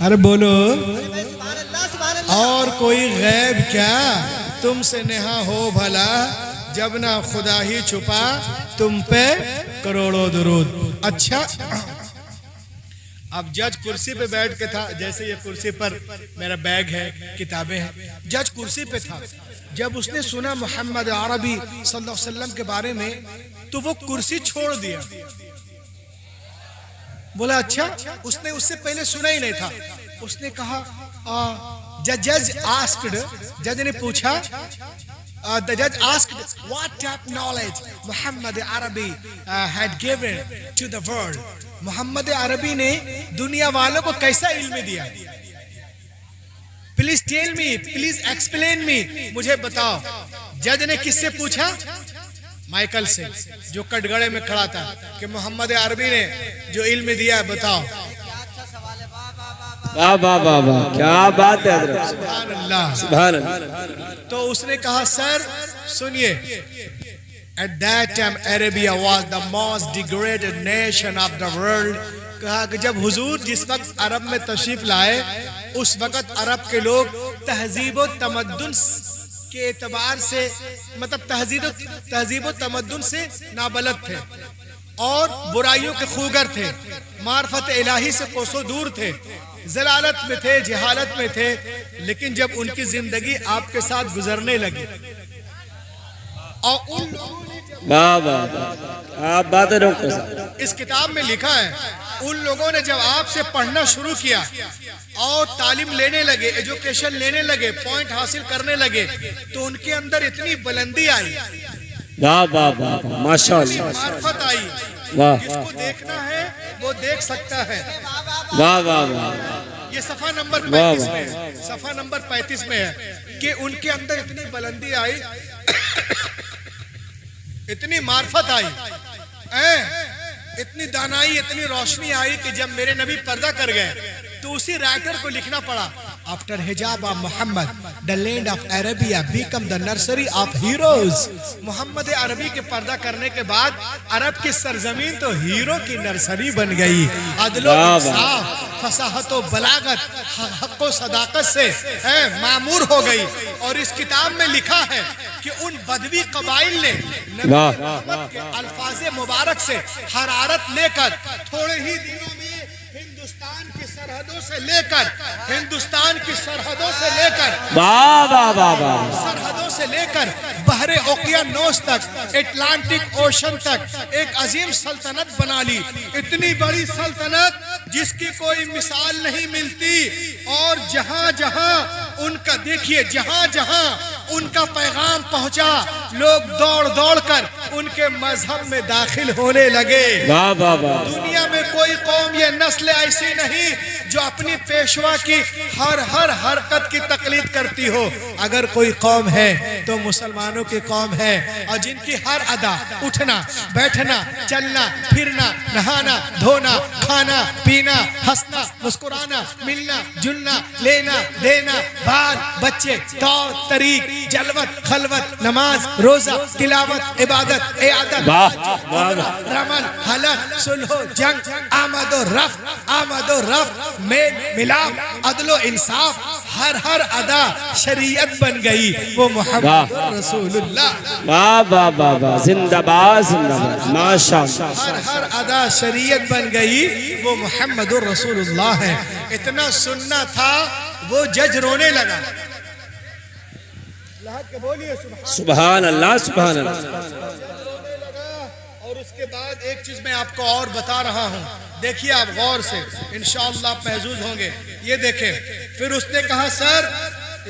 अरे बोलो। और कोई गैब क्या तुमसे नेहा हो भला, जब ना खुदा ही छुपा तुम पे करोड़ों दुरूद। अच्छा, अब जज कुर्सी पे बैठ के था, जैसे ये कुर्सी पर मेरा बैग है, किताबें हैं, जज कुर्सी पे था। जब उसने सुना मोहम्मद अरबी सल्लल्लाहु अलैहि वसल्लम के बारे में, तो वो कुर्सी छोड़ दिया। बोला अच्छा, उसने उससे पहले सुना ही नहीं था। उसने कहा जज आस्क्ड, जज ने पूछा, the judge asked what type knowledge Muhammad Arabi had given to the world. Mohammad अरबी ने दुनिया वालों को कैसा इल्म दिया? Please tell me, please explain me, मुझे बताओ। जज ने किससे पूछा? माइकल से, जो कटघरे में खड़ा था, कि मोहम्मद अरबी ने जो इल्म दिया बताओ। वाह वाह वाह वाह, क्या बात है हज़रत, सुभान अल्लाह, सुभान अल्लाह। तो उसने कहा सर सुनिए, at that time Arabia was the most degraded nation of the world। कहा कि जब हुजूर जिस वक्त अरब में तशरीफ लाए, उस वक्त अरब के लोग तहजीब व तमद्दुन के एतबार से, मतलब तहजीब व तमद्दुन से नाबलद थे और बुराइयों के खूगर थे, मार्फत इलाही से कोसों दूर थे, जलालत में थे, जहालत में थे। लेकिन जब उनकी जिंदगी आपके साथ गुजरने लगी और उन लोगों ने, वाह वाह वाह, आप बात है डॉक्टर साहब, इस किताब में लिखा है, उन लोगों ने जब आपसे पढ़ना शुरू किया और तालीम लेने लगे, एजुकेशन लेने लगे, पॉइंट हासिल करने लगे, तो उनके अंदर इतनी बुलंदी आई, वाह वाह वाह, माशाअल्लाह, मार्फत आई। वाह, जिसको देखना है वो देख सकता है। वाह वाह वाह, ये सफा नंबर वाह 35 में है, सफा नंबर 35 में है कि उनके अंदर इतनी बुलंदी आई, इतनी मार्फत आई, इतनी दानाई, इतनी रोशनी आई कि जब मेरे नबी पर्दा कर गए, तो उसी राइटर को लिखना पड़ा, आफ्टर हिजाब of Mohammad the land of Arabia become the nursery of heroes. Mohammad अरबी के पर्दा करने के बाद अरब की सरजमीन तो हीरो की नर्सरी बन गई। अदलो इंसाफ, फसाहत व बलागत, हक व सदाकत से मामूर हो गई। और इस किताब में लिखा है कि उन बदवी कबाइल ने नबी मोहम्मद के अल्फाज मुबारक से हरारत लेकर थोड़े ही दिनों में हिंदुस्तान की सरहदों से लेकर, हिंदुस्तान की सरहदों से लेकर, वाह वाह वाह वाह, सरहदों से लेकर बहरे ओकियानोस तक, अटलांटिक ओशन तक एक अजीम सल्तनत बना ली। इतनी बड़ी सल्तनत जिसकी कोई मिसाल नहीं मिलती। और जहां जहां उनका, देखिए, जहां जहां उनका पैगाम पहुंचा, लोग दौड़ दौड़ कर उनके मजहब में दाखिल होने लगे। वाह वाह वाह, दुनिया में कोई कौम या नस्ल ऐसी नहीं जो अपनी पेशवा की हर हरकत की तकलीद करती हो। अगर कोई कौम है तो मुसलमानों की कौम है, और जिनकी हर अदा, उठना, बैठना, चलना, फिरना, नहाना, धोना, खाना, पीना, हंसना, मुस्कुराना, मिलना, जुलना, लेना, देना, बाल बच्चे, तौर तरीक, जलवत, खलवत, नमाज, रोजा, तिलावत, इबादत, इयादत, रमन, हलफ, सुलह, जंग, आमद और रफ, मेल मिलाप, अदलो इंसाफ, हर अदा शरीयत बन गई। वो मोहम्मद रसूलुल्लाह, वाह वाह वाह वाह, जिंदाबाद जिंदाबाद, माशाअल्लाह, हर अदा शरीयत बन गई। वो मोहम्मद रसूलुल्लाह है। इतना सुनना था, वो जज रोने लगा। बोलिए सुभान अल्लाह, सुभान अल्लाह। और उसके बाद एक चीज मैं आपको और बता रहा हूँ, देखिए आप गौर से, इंशाअल्लाह आप महजूज होंगे। ये देखें, फिर उसने कहा सर,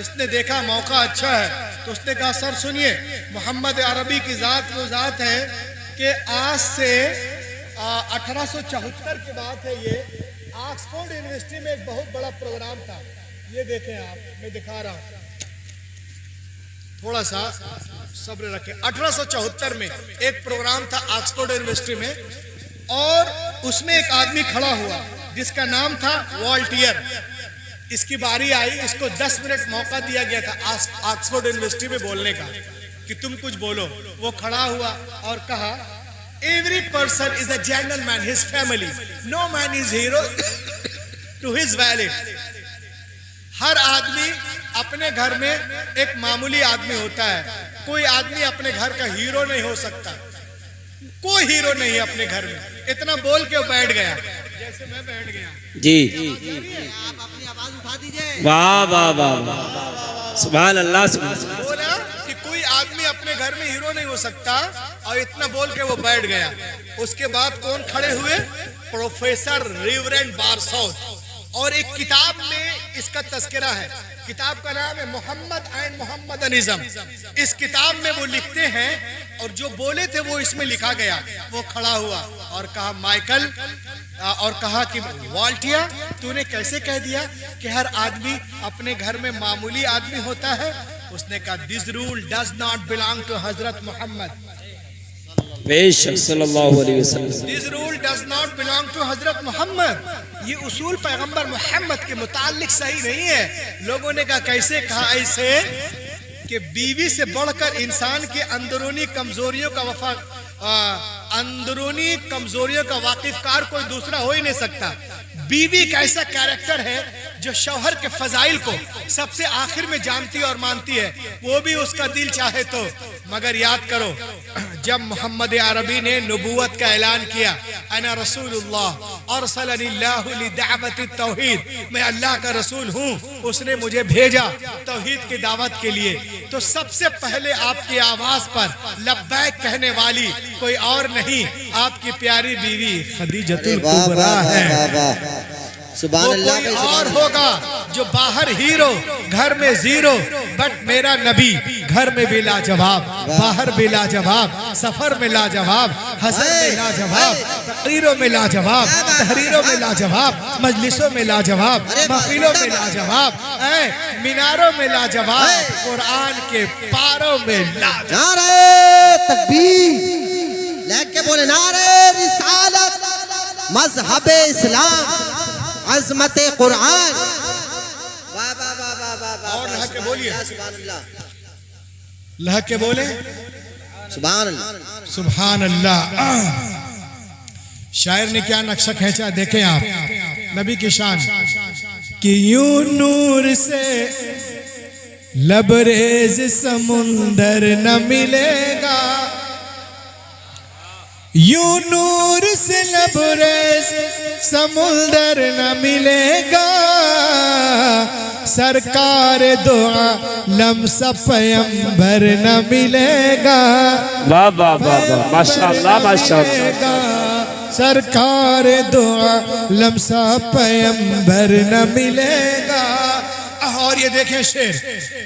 इसने देखा मौका अच्छा है, तो उसने कहा सर सुनिए, मोहम्मद अरबी की जात वो जात है कि आज से 1874 की बात है। ये ऑक्सफोर्ड यूनिवर्सिटी में एक बहुत बड़ा प्रोग्राम था। ये देखें आप, मैं दिखा रहा हूँ, थोड़ा सा सब्र रखें। 1874 में एक प्रोग्राम था ऑक्सफोर्ड यूनिवर्सिटी में, और उसमें एक आदमी खड़ा हुआ जिसका नाम था वॉल्टियर। इसकी बारी आई, इसको 10 मिनट मौका दिया गया था ऑक्सफोर्ड यूनिवर्सिटी में बोलने का कि तुम कुछ बोलो। वो खड़ा हुआ और कहा, every person is a gentleman, his family, no man is hero to his valet. हर आदमी अपने घर में एक मामूली आदमी होता है। कोई आदमी अपने घर का हीरो नहीं हो सकता। कोई हीरो नहीं है अपने घर में। इतना बोल के वो बैठ गया, जैसे मैं बैठ गया जी। आप अपनी आवाज उठा दीजिए। वाह वाह वाह वाह, सुभान अल्लाह, सुभान अल्लाह। बोला कि कोई आदमी अपने घर में हीरो नहीं हो सकता, और इतना बोल के वो बैठ गया। उसके बाद कौन खड़े हुए? प्रोफेसर रिवरेंड बारसौत। और एक किताब में इसका तस्करा है। किताब का नाम है मोहम्मद एंड मोहम्मदनिज्म। इस किताब में वो लिखते हैं, और जो बोले थे वो इसमें लिखा गया। वो खड़ा हुआ और कहा माइकल, और कहा कि वाल्टिया, तूने कैसे कह दिया कि हर आदमी अपने घर में मामूली आदमी होता है? उसने कहा this rule does not belong to हजरत मोहम्मद। बेशक सल्लल्लाहु अलैहि वसल्लम। This rule does not belong to हजरत मोहम्मद। ये उसूल पैगंबर मोहम्मद के मुतालिक सही नहीं है। लोगों ने कहा कैसे? कहा ऐसे कि बीवी से बढ़कर इंसान की अंदरूनी कमजोरियों का वाकिफकार कोई दूसरा हो ही नहीं सकता। बीवी एक ऐसा कैरेक्टर है जो शौहर के फजाइल को सबसे आखिर में जानती और मानती है, वो भी उसका दिल चाहे तो। मगर याद करो, जब मोहम्मद अरबी ने नबूवत का ऐलान किया, अना रसूलुल्लाह अरसलनिल्लाहु लिदावतित तौहीद, मैं अल्लाह का रसूल हूँ, उसने मुझे भेजा तौहीद की दावत के लिए, तो सबसे पहले आपकी आवाज पर लब्बैक कहने वाली कोई और नहीं, आपकी प्यारी बीवी खदीजतुल कुबरा है। सुभान वो अल्लाह कोई भाई, और होगा जो बाहर हीरो, घर में जीरो, बट मेरा नबी घर में भी लाजवाब, बाहर भी लाजवाब, सफर में लाजवाब, हसन में लाजवाब, तकरीरों में लाजवाब, तहरीरों में लाजवाब, मजलिसों में लाजवाब, महफिलों में लाजवाब, मीनारों में लाजवाब, कुरान के पारों में लाजवाब। नारे तकबीर लेके बोले, नारे रिसालत, मजहबे इस्लाम, अज़मत कुरान। वाह वाह वाह वाह वाह वाह। और लह के बोलिए, सुभान अल्लाह, लह के बोले सुभान अल्लाह। सुभान अल्लाह। शायर ने क्या नक्शा खींचा देखें आप, नबी की शान कि यूं नूर से लबरेज समुंदर न मिलेगा, यूं नूर से लबरेज समुंदर न मिलेगा, सरकार दो आलम सा पैगंबर न मिलेगा। वाह वाह वाह वाह, माशाअल्लाह माशाअल्लाह। सरकार दो आलम सा पैगंबर न मिलेगा। और ये देखें शेर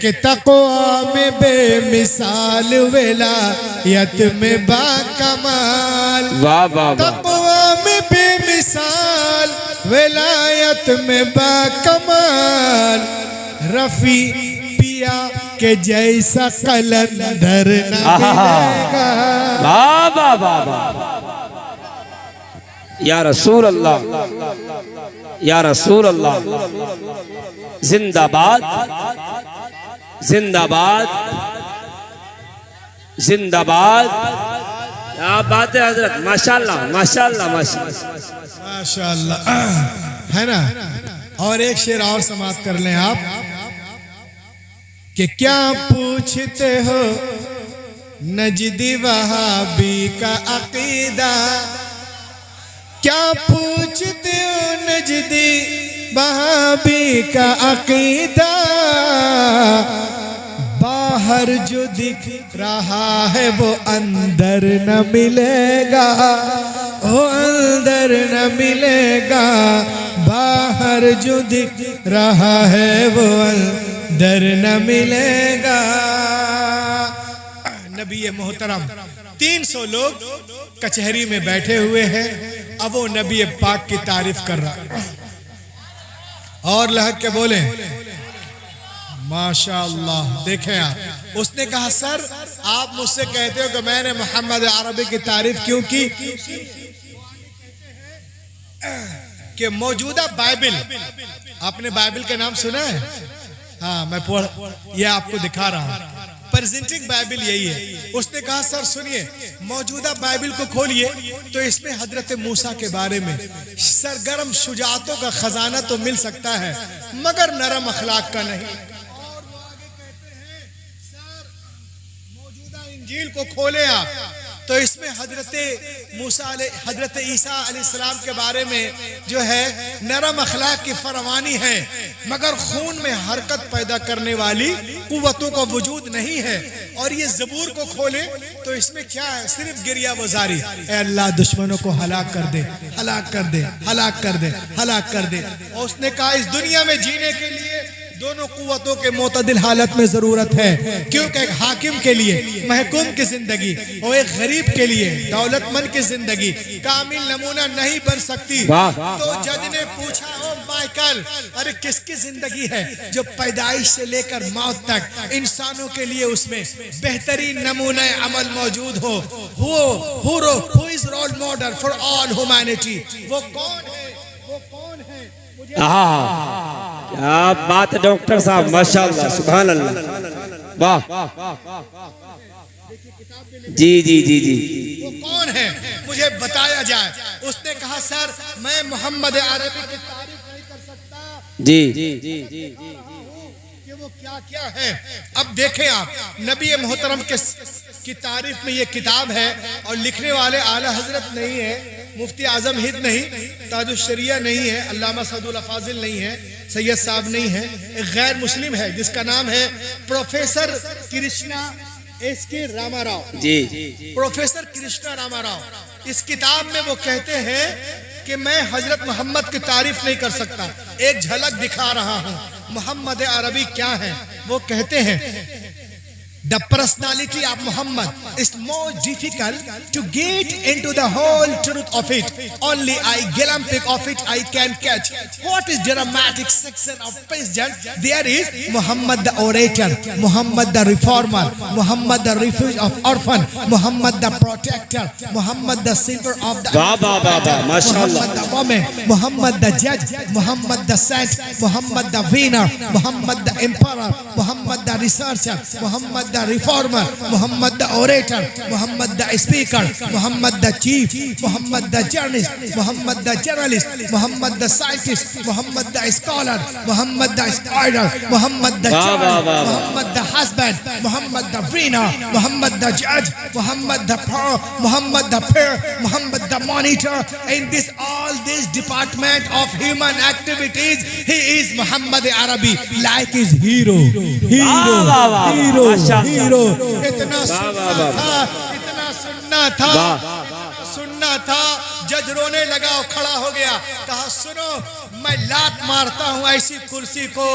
कि तक़वा में बेमिसाल, विलायत में बाकमाल। वाह वाह वाह, तक़वा में बेमिसाल, विलायत में बाकमाल, रफी पिया के जैसा कलंदर न मिलेगा। वाह वाह वाह वाह, या रसूल अल्लाह, या रसूल अल्लाह, जिंदाबाद जिंदाबाद जिंदाबाद। क्या बात है हजरत, माशाअल्लाह माशाअल्लाह माशाअल्लाह माशाअल्लाह, है ना। और एक शेर और समाप्त कर लें आप कि क्या पूछते हो नजदी वहाबी का अकीदा, क्या पूछते हो नजदी वहाबी का अकीदा, बाहर जो दिख रहा है वो अंदर न मिलेगा, वो अंदर न मिलेगा, बाहर जो दिख रहा है वो अंदर न मिलेगा। नबी मोहतरम 300 लोग कचहरी में बैठे हुए हैं, अब वो नबी पाक की तारीफ कर रहा और लहक के बोले माशाअल्लाह। देखें आप, उसने कहा सर आप मुझसे कहते हो कि मैंने मोहम्मद अरबी की तारीफ क्यों की? कि मौजूदा बाइबिल, आपने बाइबिल का नाम सुना है? हाँ, मैं ये आपको दिखा रहा हूं। प्रेजेंटिंग बाइबल यही है। उसने कहा सर सुनिए, मौजूदा बाइबल को खोलिए तो इसमें हजरत मूसा के बारे में सरगर्म शुजातों का खजाना तो मिल सकता है, मगर नरम अखलाक का नहीं। और वो आगे कहते हैं सर मौजूदा इंजील को खोले आप तो इसमें हजरत ईसा अलैहिस्सलाम के बारे में जो है नरम अखलाक की फरमानी है, मगर खून में हरकत पैदा करने वाली कुव्वतों का वजूद नहीं है। और ये ज़बूर को खोले तो इसमें क्या है, सिर्फ गिरिया वजारी, ऐ अल्लाह दुश्मनों को हलाक कर दे, हलाक कर दे, हलाक कर दे, हलाक कर दे। और उसने कहा इस दुनिया में जीने के लिए दोनों कुव्वतों के मोतदिल हालत में जरूरत है, क्योंकि एक हाकिम के लिए महकूम की जिंदगी और एक गरीब के लिए दौलतमंद की जिंदगी कामिल नमूना नहीं बन सकती। तो जज ने पूछा, ओ माइकल, अरे किसकी जिंदगी है जो पैदाइश से लेकर मौत तक इंसानों के लिए उसमें बेहतरीन नमूना अमल मौजूद हो? Who is role model for all humanity? वो कौन है? वो कौन है? क्या बात है डॉक्टर साहब, माशाअल्लाह, सुभान अल्लाह, वाह। जी जी जी जी, वो कौन है मुझे बताया जाए। उसने कहा सर मैं मोहम्मद अरबी की तारीफ नहीं कर सकता जी जी जी जी जी कि वो क्या क्या है। अब देखें आप, नबी मोहतरम की तारीफ में ये किताब है और लिखने वाले आला हजरत नहीं है, मुफ्ती आजम हिंद नहीं, ताजुश्शरिया नहीं है, अल्लामा सदुल फाजिल नहीं है, सैयद साहब नहीं है, एक गैर मुस्लिम है जिसका नाम है प्रोफेसर कृष्णा एस.के. रामाराव जी। प्रोफेसर कृष्णा रामाराव इस किताब में वो कहते हैं कि मैं हजरत मोहम्मद की तारीफ नहीं कर सकता, एक झलक दिखा रहा हूँ मोहम्मद अरबी क्या है। वो कहते हैं the personality of Muhammad is more difficult to get into the whole truth of it. Only a glimpse of it I can catch. What is dramatic section of president? There is Muhammad the orator, Muhammad the reformer, Muhammad the refuge of orphan, Muhammad the protector, Muhammad the silver of the Muhammad the woman, Muhammad the judge, Muhammad the saint, Muhammad the winner, Muhammad the emperor, Muhammad the researcher, Muhammad the reformer, Muhammad the orator, Muhammad the speaker, Muhammad the chief, Muhammad the journalist, Muhammad the scientist, Muhammad the scholar, Muhammad the spider, Muhammad the child, Muhammad the husband, Muhammad the winner, Muhammad the judge, Muhammad the peer, Muhammad the monitor. In all this department of human activities, he is Muhammad Arabi, like his hero. इतना सुनना था, जज रोने लगा और खड़ा हो गया, कहा सुनो मैं लात मारता हूँ ऐसी कुर्सी को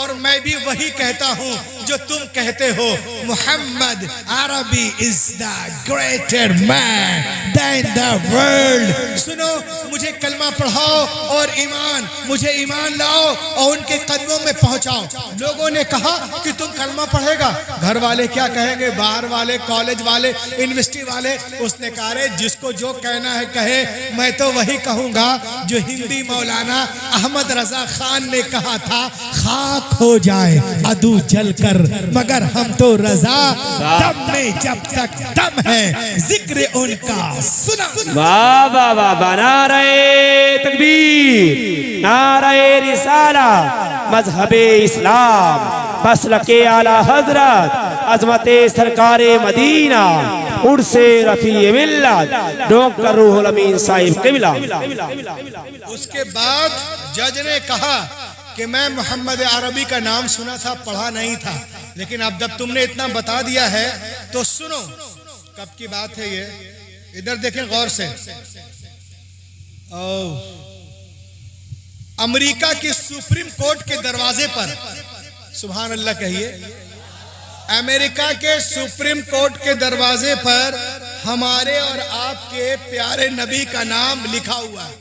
और मैं भी वही कहता हूँ जो तुम कहते हो, मोहम्मद अरबी is the greater man than the world. सुनो मुझे कलमा पढ़ाओ और मुझे ईमान लाओ और उनके कदमों में पहुंचाओ। लोगों ने कहा कि तुम कलमा पढ़ेगा, घर वाले क्या कहेंगे, बाहर वाले, कॉलेज वाले, यूनिवर्सिटी वाले। उसने कहा रे जिसको जो कहना है कहे, मैं तो वही कहूंगा जो हिंदी मौलाना अहमद रजा खान ने कहा था, खाक हो जाए अदू जलकर मगर हम तो रजा दम में जब तक दम है जिक्र उनका सुना। वाह वाह वाह, नारे तकबीर, नारे रिसाला, मजहबे इस्लाम, मसलके आला हजरत, अजमते सरकारे मदीना, उर्से रफी मिल्लत, डॉक्टर रूहुल अमीन साहिब किबला। उसके बाद जज ने कहा कि मैं मोहम्मद अरबी का नाम सुना था, पढ़ा नहीं था, लेकिन अब जब तुमने इतना बता दिया है तो सुनो। कब की बात है ये, इधर देखें गौर से। अमेरिका की सुप्रीम कोर्ट के दरवाजे पर, सुभान अल्लाह कहिए, अमेरिका के सुप्रीम कोर्ट के दरवाजे पर हमारे और आपके प्यारे नबी का नाम लिखा हुआ है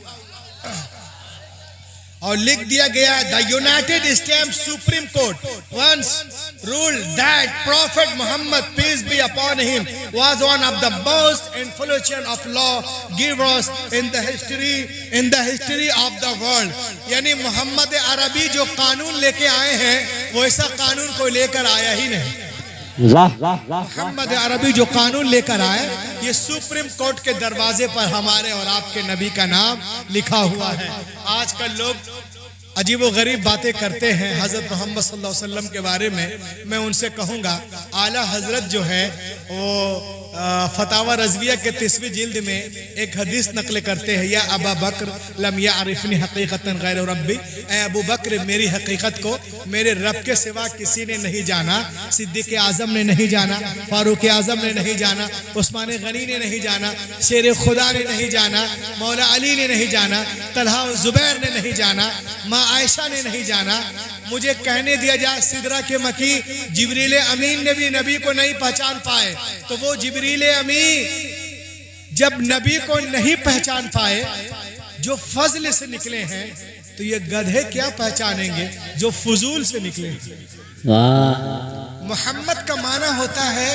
और लिख दिया गया, the United states supreme court once ruled that Prophet Muhammad, peace be upon him, was one of the most influential of law givers in the history of the world। यानी मोहम्मद अरबी जो कानून लेके आए हैं वो ऐसा कानून कोई लेकर आया ही नहीं। वाह वाह वाह मोहम्मद अरबी जो कानून लेकर आए, ये सुप्रीम कोर्ट के दरवाजे पर हमारे और आपके नबी का नाम लिखा हुआ है। आजकल लोग अजीबो गरीब बातें करते हैं हजरत मोहम्मद सल्लल्लाहु अलैहि वसल्लम के बारे में। मैं उनसे कहूँगा, आला हजरत जो है वो फतावा रज़विया के 30वीं जिल्द में एक हदीस नकल करते हैं, या अबा बकर लम यारिफनी हकीकतन गैर रब्बी, ए अबू बकर मेरी हकीकत को मेरे रब के सिवा किसी ने नहीं जाना। सिद्दीक़ आज़म ने नहीं जाना, फारूक आज़म ने नहीं जाना, उस्मान गनी ने नहीं जाना, शेर खुदा ने नहीं जाना, मौला अली ने नहीं जाना, तलहा ज़ुबैर ने नहीं जाना, माँ आयशा ने नहीं जाना। मुझे कहने दिया जाए सिदरा के मकी जिब्रील अमीन ने भी नबी को नहीं पहचान पाए, तो वो जिब्रील अमीन जब नबी को नहीं पहचान पाए जो फजल से निकले हैं, तो ये गधे क्या पहचानेंगे जो फजूल से निकले। वाह मोहम्मद का माना होता है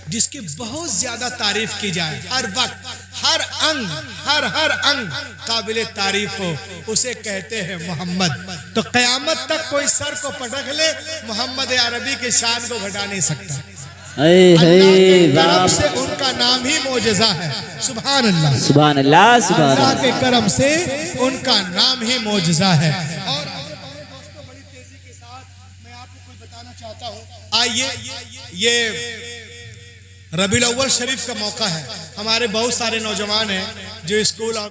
जिसकी बहुत ज्यादा तारीफ की जाए, हर वक्त हर अंग हर अंग काबिल तारीफ हो, उसे कहते हैं मोहम्मद। तो कयामत तक कोई सर को पटक ले, मोहम्मद अरबी की शान को घटा नहीं सकता। अल्लाह के करम से उनका नाम ही मोजज़ा है। सुभान अल्लाह, सुभान अल्लाह, सुभान अल्लाह अल्लाह। के करम से उनका नाम ही मोजज़ा है। और बड़ी तेजी के साथ मैं आपको कुछ बताना चाहता हूँ। आइए, ये रबीउल अव्वल शरीफ का मौका है, हमारे बहुत सारे नौजवान हैं जो स्कूल और